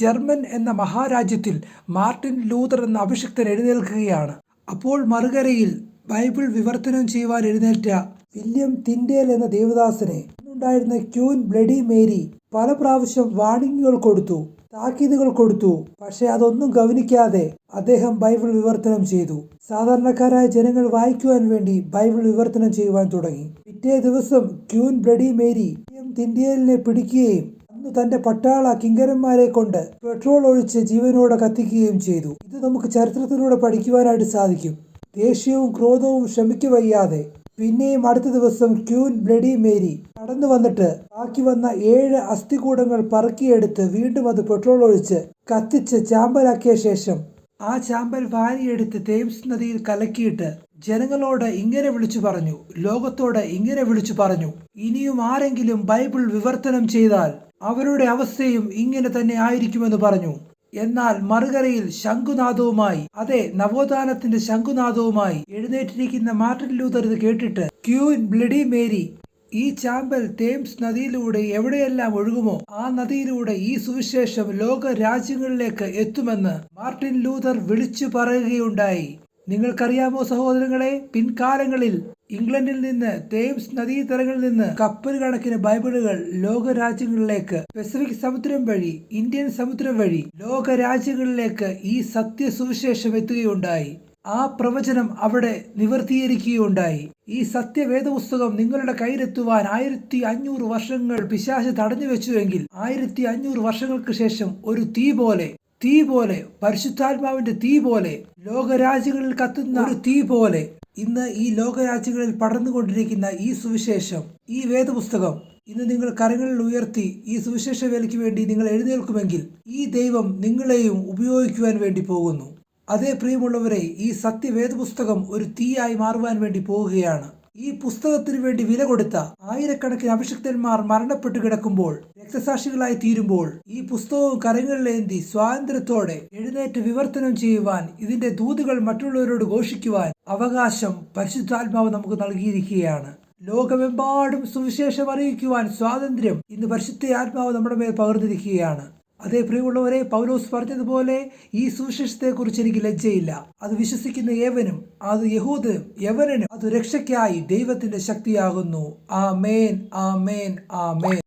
German എന്ന മഹാരാജ്യത്തിൽ Martin Luther എന്ന അഭിഷിക്തൻ എഴുന്നേൽക്കുകയാണ്. അപ്പോൾ മറുകരയിൽ ബൈബിൾ വിവർത്തനം ചെയ്യുവാൻ എഴുന്നേറ്റ വില്യം തിൻഡേൽ എന്ന ദേവദാസനെ ഉണ്ടായിരുന്ന ക്യൂൻ ബ്ലഡി മേരി പല പ്രാവശ്യം വാണിങ്ങുകൾ കൊടുത്തു, താക്കീതുകൾ കൊടുത്തു. പക്ഷെ അതൊന്നും ഗവനിക്കാതെ അദ്ദേഹം ബൈബിൾ വിവർത്തനം ചെയ്തു. സാധാരണക്കാരായ ജനങ്ങൾ വായിക്കുവാൻ വേണ്ടി ബൈബിൾ വിവർത്തനം ചെയ്യുവാൻ തുടങ്ങി. പിറ്റേ ദിവസം ക്യൂൻ ബ്ലഡി മേരി തിൻഡേലിനെ പിടിക്കുകയും അന്ന് തന്റെ പട്ടാള കിങ്കരന്മാരെ കൊണ്ട് പെട്രോൾ ഒഴിച്ച് ജീവനോടെ കത്തിക്കുകയും ചെയ്തു. ഇത് നമുക്ക് ചരിത്രത്തിലൂടെ പഠിക്കുവാനായിട്ട് സാധിക്കും. ദേഷ്യവും ക്രോധവും ക്ഷമിക്കവയ്യാതെ പിന്നെയും അടുത്ത ദിവസം ക്യൂൻ ബ്ലഡി മേരി കടന്നു വന്നിട്ട് ബാക്കി വന്ന 7 അസ്ഥികൂടങ്ങൾ പറക്കിയെടുത്ത് വീണ്ടും അത് പെട്രോൾ ഒഴിച്ച് കത്തിച്ച് ചാമ്പലാക്കിയ ശേഷം ആ ചാമ്പൽ വാരിയെടുത്ത് തേംസ് നദിയിൽ കലക്കിയിട്ട് ജനങ്ങളോട് ഇങ്ങനെ വിളിച്ചു പറഞ്ഞു, ലോകത്തോട് ഇങ്ങനെ വിളിച്ചു പറഞ്ഞു, ഇനിയും ആരെങ്കിലും ബൈബിൾ വിവർത്തനം ചെയ്താൽ അവരുടെ അവസ്ഥയും ഇങ്ങനെ തന്നെ ആയിരിക്കുമെന്ന് പറഞ്ഞു. എന്നാൽ മറുകരയിൽ ശംഖുനാദവുമായി, അതെ നവോത്ഥാനത്തിന്റെ ശംഖുനാദവുമായി എഴുന്നേറ്റിരിക്കുന്ന മാർട്ടിൻ ലൂതർ ഇത് കേട്ടിട്ട്, ക്യൂൻ ബ്ലഡി മേരി, ഈ ചാമ്പൽ തേംസ് നദിയിലൂടെ എവിടെയെല്ലാം ഒഴുകുമോ ആ നദിയിലൂടെ ഈ സുവിശേഷം ലോക രാജ്യങ്ങളിലേക്ക് എത്തുമെന്ന് മാർട്ടിൻ ലൂതർ വിളിച്ചു പറയുകയുണ്ടായി. നിങ്ങൾക്കറിയാമോ സഹോദരങ്ങളെ, പിൻകാലങ്ങളിൽ ഇംഗ്ലണ്ടിൽ നിന്ന് തേംസ് നദീതടങ്ങളിൽ നിന്ന് കപ്പൽ കണക്കിന് ബൈബിളുകൾ ലോകരാജ്യങ്ങളിലേക്ക്, പസഫിക് സമുദ്രം വഴി, ഇന്ത്യൻ സമുദ്രം വഴി ലോകരാജ്യങ്ങളിലേക്ക് ഈ സത്യസുവിശേഷം എത്തുകയുണ്ടായി. ആ പ്രവചനം അവിടെ നിവർത്തീകരിക്കുകയുണ്ടായി. ഈ സത്യവേദ പുസ്തകം നിങ്ങളുടെ കയ്യിലെത്തുവാൻ 1500 വർഷങ്ങൾ പിശാച് തടഞ്ഞു വെച്ചുവെങ്കിൽ 1500 വർഷങ്ങൾക്ക് ശേഷം ഒരു തീ പോലെ പരിശുദ്ധാത്മാവിന്റെ തീ പോലെ ലോകരാജ്യങ്ങളിൽ കത്തുന്ന ഒരു തീ പോലെ ഇന്ന് ഈ ലോകരാജ്യങ്ങളിൽ പടർന്നുകൊണ്ടിരിക്കുന്ന ഈ സുവിശേഷം, ഈ വേദപുസ്തകം ഇന്ന് നിങ്ങൾ കരങ്ങളിൽ ഉയർത്തി ഈ സുവിശേഷ വേലയ്ക്ക് വേണ്ടി നിങ്ങൾ എഴുന്നേൽക്കുമെങ്കിൽ ഈ ദൈവം നിങ്ങളെയും ഉപയോഗിക്കുവാൻ വേണ്ടി പോകുന്നു. അതേ പ്രിയമുള്ളവരെ, ഈ സത്യവേദപുസ്തകം ഒരു തീയായി മാറുവാൻ വേണ്ടി പോവുകയാണ്. ഈ പുസ്തകത്തിന് വേണ്ടി വില കൊടുത്ത ആയിരക്കണക്കിന് അഭിഷിക്തന്മാർ മരണപ്പെട്ടു കിടക്കുമ്പോൾ, രക്തസാക്ഷികളായി തീരുമ്പോൾ, ഈ പുസ്തകവും കരങ്ങളിലേന്തി സ്വാതന്ത്ര്യത്തോടെ എഴുന്നേറ്റ് വിവർത്തനം ചെയ്യുവാൻ, ഇതിന്റെ ദൂതുകൾ മറ്റുള്ളവരോട് ഘോഷിക്കുവാൻ അവകാശം പരിശുദ്ധാത്മാവ് നമുക്ക് നൽകിയിരിക്കുകയാണ്. ലോകമെമ്പാടും സുവിശേഷം അറിയിക്കുവാൻ സ്വാതന്ത്ര്യം ഇന്ന് പരിശുദ്ധ ആത്മാവ് നമ്മുടെ മേൽ പകർന്നിരിക്കുകയാണ്. അതേ പ്രിയമുള്ളവരെ, പൗലോസ് പറഞ്ഞതുപോലെ ഈ സുവിശേഷത്തെക്കുറിച്ച് എനിക്ക് ലജ്ജയില്ല. അത് വിശ്വസിക്കുന്ന ഏവനും, അത് യഹൂദനും യവനനും അത് രക്ഷയ്ക്കായി ദൈവത്തിന്റെ ശക്തിയാകുന്നു. ആമേൻ, ആമേൻ, ആമേൻ.